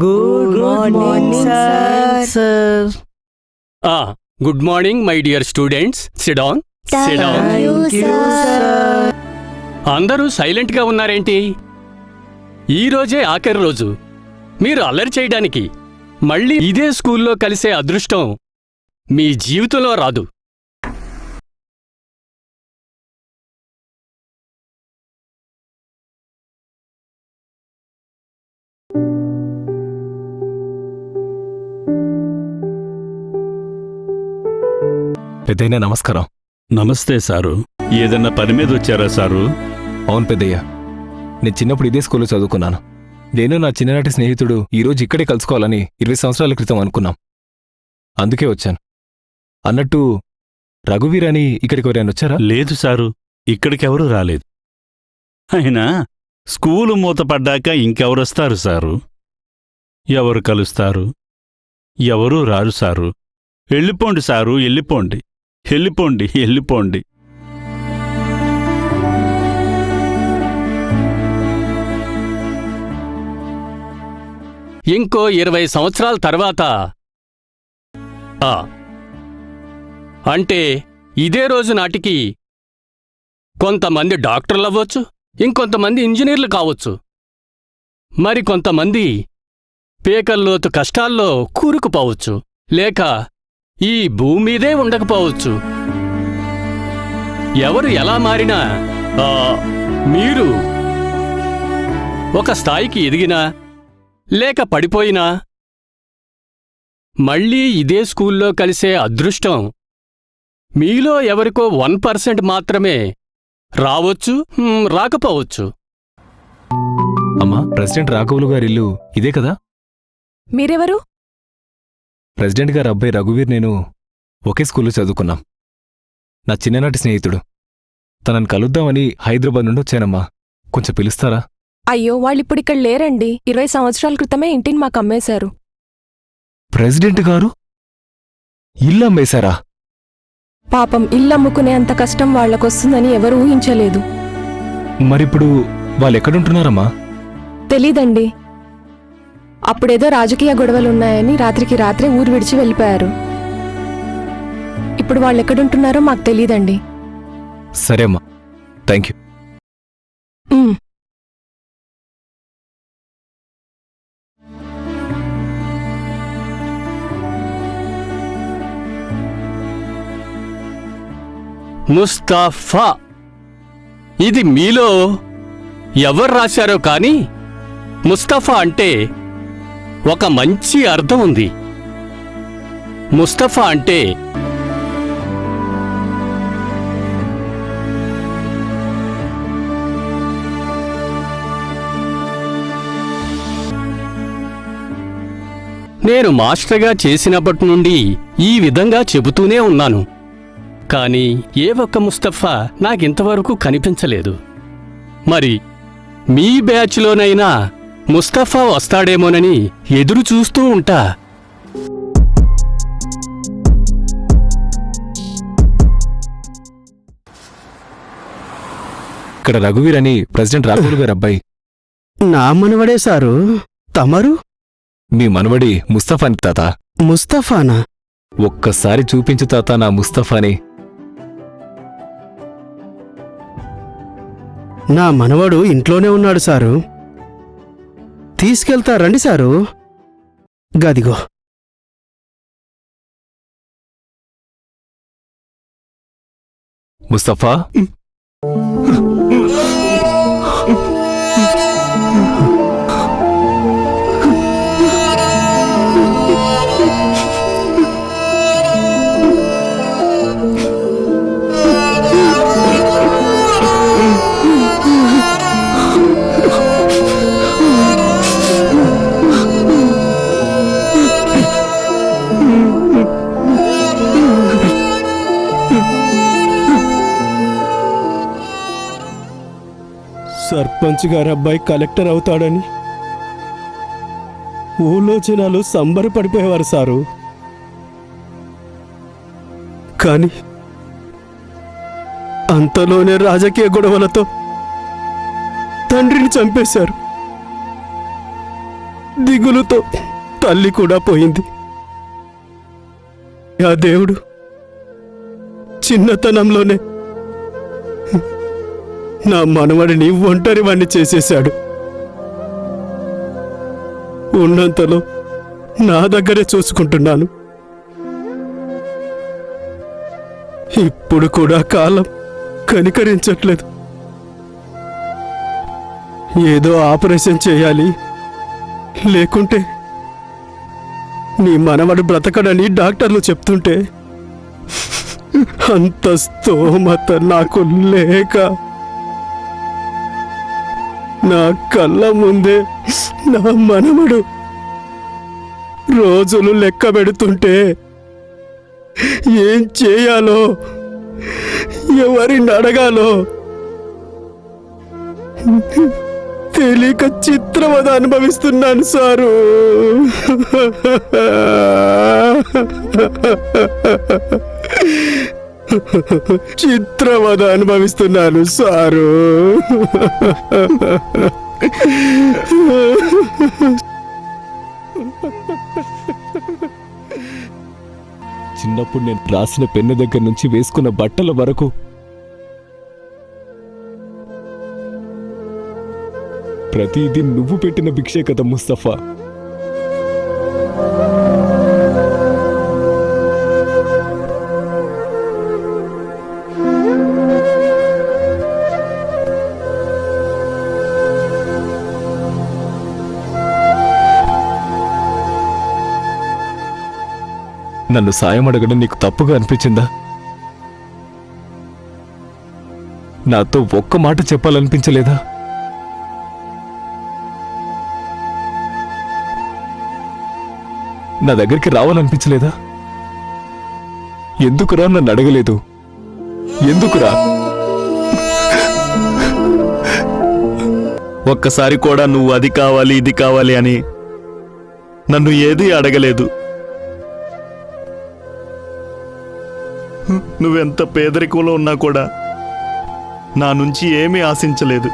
Good morning, sir. Good morning, my dear students. Sit down. Sit down. Thank you, sir. అందరూ silent గా ఉన్నారేంటి? ఈ రోజే ఆఖరి రోజు. మీరు అల్లరి చేయడానికి మళ్ళీ ఇదే స్కూల్లో కలిసే అదృష్టం మీ జీవితంలో రాదు. పెద్దయ్య నమస్కారం. నమస్తే సారు. ఏదన్నా పని మీద వచ్చారా సారు? అవును పెద్దయ్య, నేను చిన్నప్పుడు ఇదే స్కూల్లో చదువుకున్నాను. నేను నా చిన్ననాటి స్నేహితుడు ఈరోజు ఇక్కడే కలుసుకోవాలని 20 సంవత్సరాల క్రితం అనుకున్నాం. అందుకే వచ్చాను. అన్నట్టు రఘువీర్ అని ఇక్కడికి ఎవరైనా వచ్చారా? లేదు సారు, ఇక్కడికెవరూ రాలేదు. అయినా స్కూలు మూతపడ్డాక ఇంకెవరొస్తారు సారు? ఎవరు కలుస్తారు? ఎవరూ రారు సారు. వెళ్ళిపోండి సారు, వెళ్ళిపోండి, వెళ్ళిపోండి, వెళ్ళిపోండి. ఇంకో 20 సంవత్సరాల తర్వాత అంటే ఇదే రోజు నాటికి కొంతమంది డాక్టర్లు అవ్వచ్చు, ఇంకొంతమంది ఇంజనీర్లు కావచ్చు, మరి కొంతమంది పేకల్లోతు కష్టాల్లో కూరుకుపోవచ్చు, లేక ఈ భూమిదే ఉండకపోవచ్చు. ఎవరు ఎలా మారినా మీరు ఒక స్థాయికి ఎదిగినా లేక పడిపోయినా మళ్ళీ ఇదే స్కూల్లో కలిసే అదృష్టం మీలో ఎవరికో 1% మాత్రమే రావచ్చు, రాకపోవచ్చు. అమ్మా, ప్రెసిడెంట్ రాఘవులు గారి ఇల్లు ఇదే కదా? మీరెవరు? ప్రెసిడెంట్ గారి అబ్బాయి రఘువీర్ నేను ఒకే స్కూల్లో చదువుకున్నాం. నా చిన్ననాటి స్నేహితుడు. తనని కలుద్దామని హైదరాబాద్ నుండి వచ్చానమ్మా. కొంచెం పిలుస్తారా? అయ్యో, వాళ్ళిప్పుడిక్కడ లేరండి. 20 సంవత్సరాల క్రితమే ఇంటిని మాకు అమ్మేశారు. ప్రెసిడెంట్ గారు ఇల్లు అమ్మేశారా? పాపం, ఇల్లమ్ముకునే అంత కష్టం వాళ్లకొస్తుందని ఎవరూ ఊహించలేదు. మరిప్పుడు వాళ్ళెక్కడుంటున్నారమ్మా? తెలీదండి. అప్పుడేదో రాజకీయ గొడవలున్నాయని రాత్రికి రాత్రే ఊరు విడిచి వెళ్ళిపోయారు. ఇప్పుడు వాళ్ళెక్కడుంటున్నారో మాకు తెలీదండి. సరే అమ్మా, థ్యాంక్ యూ. ముస్తఫా, ఇది మీలో ఎవరు రాశారో కాని ముస్తఫా అంటే ఒక మంచి అర్థం ఉంది. ముస్తఫా అంటే నేను మాస్టర్గా చేసినప్పటి నుండి ఈ విధంగా చెబుతూనే ఉన్నాను. కానీ ఏ ఒక్క ముస్తఫా నాకింతవరకు కనిపించలేదు. మరి మీ బ్యాచ్లోనైనా ముస్తఫా వస్తాడేమోనని ఎదురు చూస్తూ ఉంటా. ఇక్కడ రఘువీర్ అని ప్రెసిడెంట్ రాఘవులు గారి అబ్బాయి. నా మనవడే సారు. తమరు? మీ మనవడి ముస్తఫాని తాత. ముస్తఫానా? ఒక్కసారి చూపించు తాత నా ముస్తఫాని. నా మనవడు ఇంట్లోనే ఉన్నాడు సారు. తీసుకెళ్తారండి సారు. గదిగో. ముస్తఫా, సర్పంచ్ గారి అబ్బాయి కలెక్టర్ అవుతాడని ఊళ్ళో జనాలు సంబరపడిపోయేవారు సారు. కానీ అంతలోనే రాజకీయ గొడవలతో తండ్రిని చంపేశారు. దిగులుతో తల్లి కూడా పోయింది. ఆ దేవుడు చిన్నతనంలోనే నా మనవడిని ఒంటరి వాణ్ణి చేసేశాడు. ఉన్నంతలో నా దగ్గరే చూసుకుంటున్నాను. ఇప్పుడు కూడా కాలం కనికరించట్లేదు. ఏదో ఆపరేషన్ చేయాలి, లేకుంటే నీ మనవడు బ్రతకడని డాక్టర్లు చెప్తుంటే అంత స్తోమత నాకు లేక నా కళ్ళ ముందే నా మనవడు రోజులు లెక్క పెడుతుంటే ఏం చేయాలో, ఎవరిని అడగాలో తెలియక చిత్రవద అనుభవిస్తున్నాను సారు. చిత్రవద అనుభవిస్తున్నాను సారు. చిన్నప్పుడు నేను రాసిన పెన్ను దగ్గర నుంచి వేసుకున్న బట్టల వరకు ప్రతిదీ నువ్వు పెట్టిన భిక్షే కదా ముస్తఫా. నన్ను సాయం అడగడం నీకు తప్పుగా అనిపించిందా? నాతో ఒక్క మాట చెప్పాలనిపించలేదా? నా దగ్గరికి రావాలనిపించలేదా? ఎందుకురా నన్ను అడగలేదు? ఎందుకురా? ఒక్కసారి కూడా నువ్వు అది కావాలి ఇది కావాలి అని నన్ను ఏదీ అడగలేదు. నువ్వెంత పేదరికంలో ఉన్నా కూడా నా నుంచి ఏమీ ఆశించలేదు.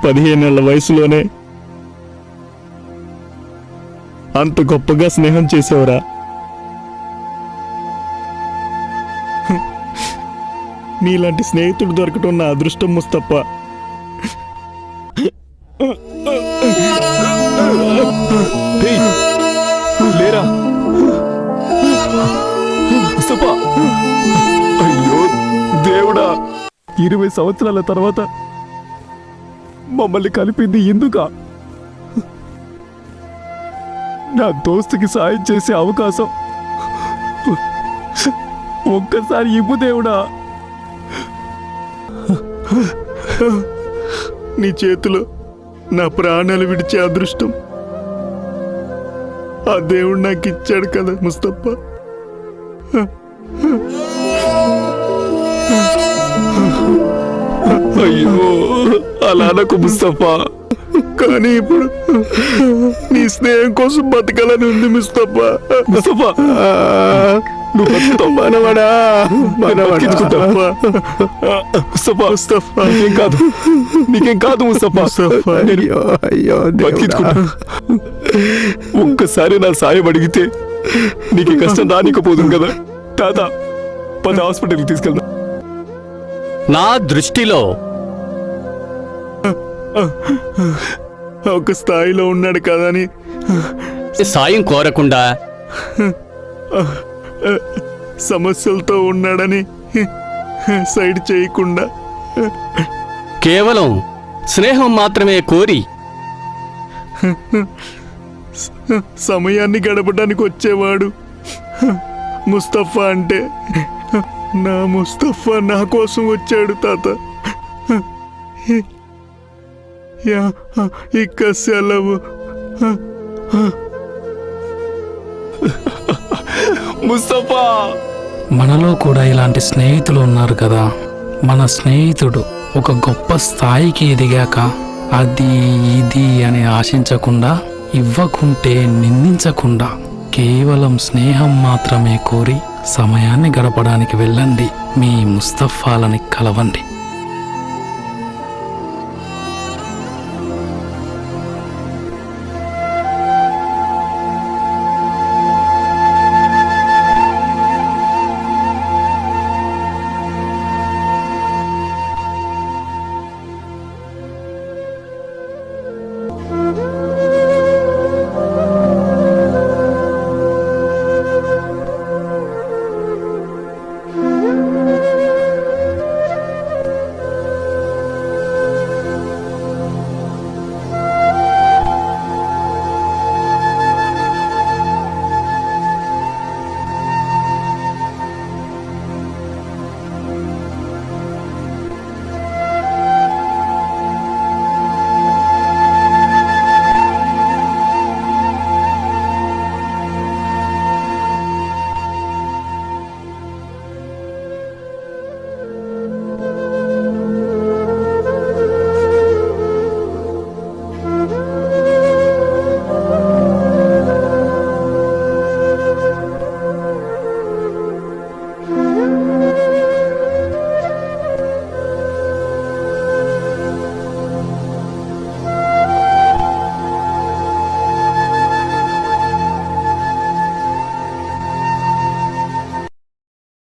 15 ఏళ్ల వయసులోనే అంత గొప్పగా స్నేహం చేసేవరా? నీలాంటి స్నేహితుడు దొరకటం నా అదృష్టం ముస్తఫా. లేరా ముస్తఫా? అయ్యో దేవుడా, 20 సంవత్సరాల తర్వాత మమ్మల్ని కలిపింది ఎందుకా? నా దోస్తుకి సాయం చేసే అవకాశం ఒక్కసారి ఇవ్వు దేవుడా. నీ చేతిలో నా ప్రాణాలు విడిచే అదృష్టం ఆ దేవుడు నాకు ఇచ్చాడు కదా ముస్తఫా. అయ్యో అలా అనకు ముస్తఫా. కానీ ఇప్పుడు నీ స్నేహం కోసం బతకాలని ఉంది ముస్తఫా. ముస్తఫా నువ్వు బతుకుతావు. మనవడా బతికించుకుంటావా? ముస్తఫా ముస్తఫా నీకేం కాదు ముస్తఫా. నేను అయ్యో బతికించుకుంటా. ఒక్కసారి నా సాయం అడిగితే నీకు కష్టం రానికపోతుంది కదా. తాత పద హాస్పిటల్కి తీసుకెళ్దాం. నా దృష్టిలో ఒక స్థాయిలో ఉన్నాడు కదని సాయం కోరకుండా సమస్యలతో ఉన్నాడని సైడ్ చేయకుండా కేవలం స్నేహం మాత్రమే కోరి సమయాన్ని గడపడానికి వచ్చేవాడు ముస్తఫా. అంటే నా ముస్తఫా నా కోసం వచ్చాడు తాత. ఇక సెలవు. ముస్తఫా మనలో కూడా ఇలాంటి స్నేహితులు ఉన్నారు కదా. మన స్నేహితుడు ఒక గొప్ప స్థాయికి ఎదిగాక అది ఇది అని ఆశించకుండా, ఇవ్వకుంటే నిందించకుండా, కేవలం స్నేహం మాత్రమే కోరి సమయాన్ని గడపడానికి వెళ్ళండి. మీ ముస్తఫాలని కలవండి.